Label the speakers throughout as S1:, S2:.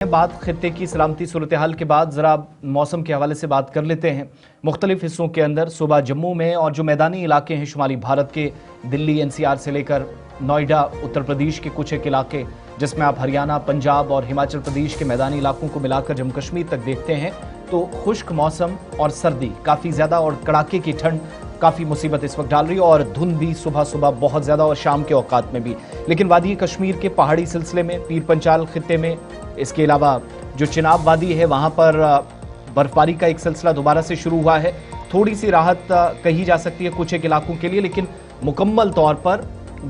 S1: बात खित्ते की सलामती सूरत हाल के बाद ज़रा मौसम के हवाले से बात कर लेते हैं। मुख्तलिफ हिस्सों के अंदर सुबह जम्मू में और जो मैदानी इलाके हैं शुमाली भारत के, दिल्ली एनसीआर से लेकर नोएडा, उत्तर प्रदेश के कुछ एक इलाके जिसमें आप हरियाणा, पंजाब और हिमाचल प्रदेश के मैदानी इलाकों को मिलाकर जम्मू कश्मीर तक देखते हैं तो खुश्क मौसम और सर्दी काफ़ी ज़्यादा और कड़ाके की ठंड काफ़ी मुसीबत इस वक्त डाल रही है और धुंध भी सुबह सुबह बहुत ज़्यादा और शाम के औकात में भी। लेकिन वादी कश्मीर के पहाड़ी सिलसिले में, पीर पंचाल खित्ते में, इसके अलावा जो चिनाब वादी है वहाँ पर बर्फबारी का एक सिलसिला दोबारा से शुरू हुआ है। थोड़ी सी राहत कही जा सकती है कुछ एक इलाकों के लिए, लेकिन मुकम्मल तौर पर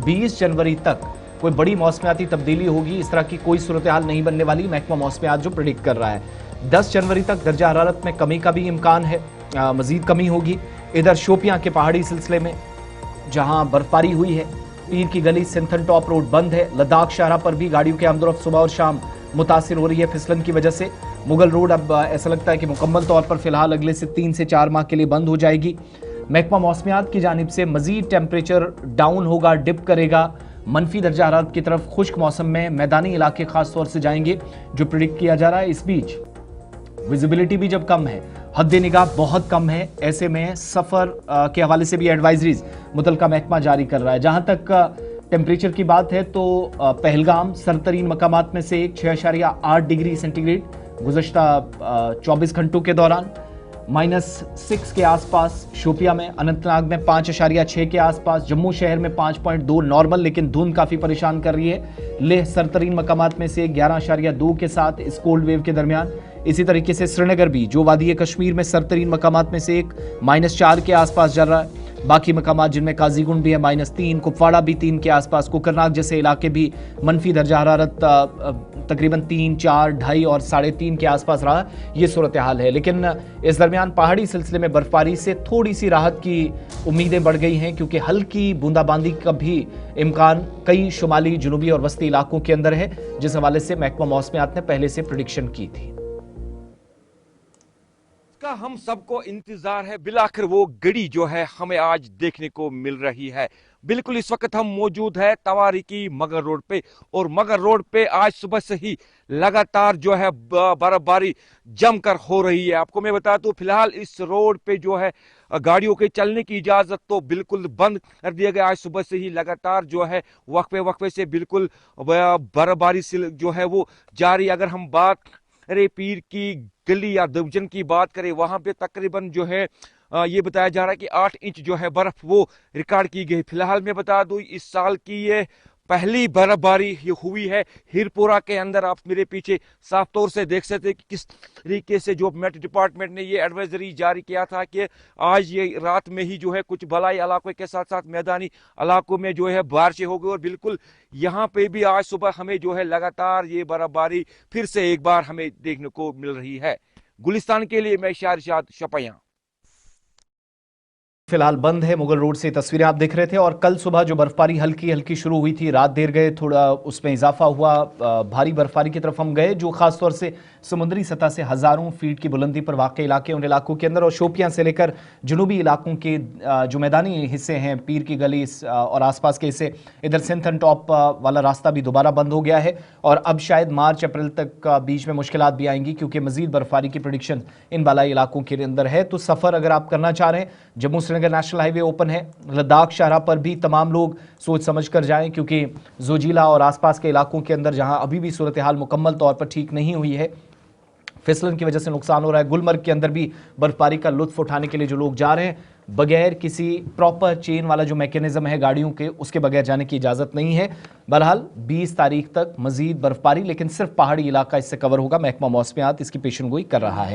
S1: 20 जनवरी तक कोई बड़ी मौसमियाती तब्दीली होगी इस तरह की कोई सूरत हाल नहीं बनने वाली। महकमा मौसमियात जो प्रेडिक्ट कर रहा है 10 जनवरी तक दर्जा हरारत में कमी का भी इम्कान है, मजीद कमी होगी। इधर शोपियां के पहाड़ी सिलसिले में जहां बर्फबारी हुई है, पीर की गली सिंथन टॉप रोड बंद है। लद्दाख शाहरा पर भी गाड़ियों के आमदोरफ्त सुबह और शाम मुतासिर हो रही है फिसलन की वजह से। मुगल रोड अब ऐसा लगता है कि मुकम्मल तौर पर फिलहाल अगले से 3 से 4 माह के लिए बंद हो जाएगी। महकमा मौसमियात की जानिब से मजीद टेम्परेचर डाउन होगा, डिप करेगा मनफी दर्जा हरारत की तरफ। खुश्क मौसम में मैदानी इलाके खास तौर से जाएंगे जो प्रिडिक्ट किया जा रहा है। इस बीच विजिबिलिटी भी जब कम है, हद निगाह बहुत कम है, ऐसे में सफर के हवाले से भी एडवाइजरीज मुतलका महकमा जारी कर रहा है। जहां तक टेम्परेचर की बात है तो पहलगाम सरतरीन मकामात में से 6.8 डिग्री सेंटीग्रेड गुज़श्ता 24 घंटों के दौरान, -6 के आसपास शोपिया में, अनंतनाग में 5.6 के आसपास, जम्मू शहर में 5.2 नॉर्मल, लेकिन धुंध काफ़ी परेशान कर रही है। लेह सरतरीन मकामात में से 11.2 के साथ इस कोल्ड वेव के दरमियान। इसी तरीके से श्रीनगर भी जो वादी कश्मीर में सरतरीन मकामात में से एक -4 के आसपास चल रहा है। बाकी मकामात जिनमें काजीगुंड भी है -3, कुपवाड़ा भी 3 के आसपास, कुकरनाग जैसे इलाके भी मनफी दर्जा हरारत तकरीबन 3, 4, 2.5 और 3.5 के आसपास रहा। ये सूरत हाल है। लेकिन इस दरमियान पहाड़ी सिलसिले में बर्फबारी से थोड़ी सी राहत की उम्मीदें बढ़ गई हैं क्योंकि हल्की बूंदाबांदी का भी इम्कान कई शुमाली, जुनूबी और वस्ती इलाकों के अंदर है, जिस हवाले से महकमा मौसमियात ने पहले से प्रेडिक्शन की थी।
S2: का हम सबको इंतजार है, बिलाखिर वो घड़ी जो है हमें आज देखने को मिल रही है। बिल्कुल इस वक्त हम मौजूद है तवारीकी मगर रोड पे, और मगर रोड पे आज सुबह से ही लगातार जो है बर्फबारी जमकर हो रही है। आपको मैं बता दूं फिलहाल इस रोड पे जो है गाड़ियों के चलने की इजाजत तो बिल्कुल बंद कर दिया गया। आज सुबह से ही लगातार जो है वक्फे से बिल्कुल बर्फबारी जो है वो जारी। अगर हम बात करें पीर की गली या डिवीजन की बात करें, वहां पे तकरीबन जो है ये बताया जा रहा है कि 8 इंच जो है बर्फ वो रिकॉर्ड की गई। फिलहाल मैं बता दूं इस साल की ये पहली बर्फबारी हुई है हीरपुरा के अंदर। आप मेरे पीछे साफ तौर से देख सकते हैं कि किस तरीके से जो मेट डिपार्टमेंट ने ये एडवाइजरी जारी किया था कि आज ये रात में ही जो है कुछ भलाई इलाकों के साथ साथ मैदानी इलाकों में जो है बारिशें होगी। और बिल्कुल यहाँ पे भी आज सुबह हमें जो है लगातार ये बर्फबारी फिर से एक बार हमें देखने को मिल रही है। गुलिस्तान के लिए मैं शारशाद शपैया
S1: फिलहाल बंद है। मुगल रोड से तस्वीरें आप देख रहे थे। और कल सुबह जो बर्फबारी हल्की हल्की शुरू हुई थी, रात देर गए थोड़ा उसमें इजाफा हुआ, भारी बर्फबारी की तरफ हम गए जो खासतौर से समुद्री सतह से हज़ारों फीट की बुलंदी पर वाक़ इलाके, उन इलाकों के अंदर और शोपियां से लेकर जुनूबी इलाकों के जो मैदानी हिस्से हैं, पीर की गली और आसपास के हिस्से, इधर सिंथन टॉप वाला रास्ता भी दोबारा बंद हो गया है। और अब शायद मार्च अप्रैल तक बीच में मुश्किलात भी आएंगी क्योंकि मजीद बर्फबारी की प्रेडिक्शन इन बालाई इलाकों के अंदर है। तो सफ़र अगर आप करना चाह रहे हैं, Jammu Srinagar national highway open है। लद्दाख शाहरा पर भी तमाम लोग सोच समझ कर जाएं क्योंकि जोजिला और आसपास के इलाकों के अंदर जहां अभी भी सूरत हाल मुकम्मल तौर पर ठीक नहीं हुई है, फिसलन की वजह से नुकसान हो रहा है। गुलमर्ग के अंदर भी बर्फबारी का लुत्फ उठाने के लिए जो लोग जा रहे हैं, बगैर किसी प्रॉपर चेन वाला जो मैकेनिज्म है गाड़ियों के, उसके बगैर जाने की इजाज़त नहीं है। बहरहाल 20 तारीख तक मजीद बर्फबारी, लेकिन सिर्फ पहाड़ी इलाका इससे कवर होगा। महकमा मौसमियात इसकी पेशनगोई कर रहा है।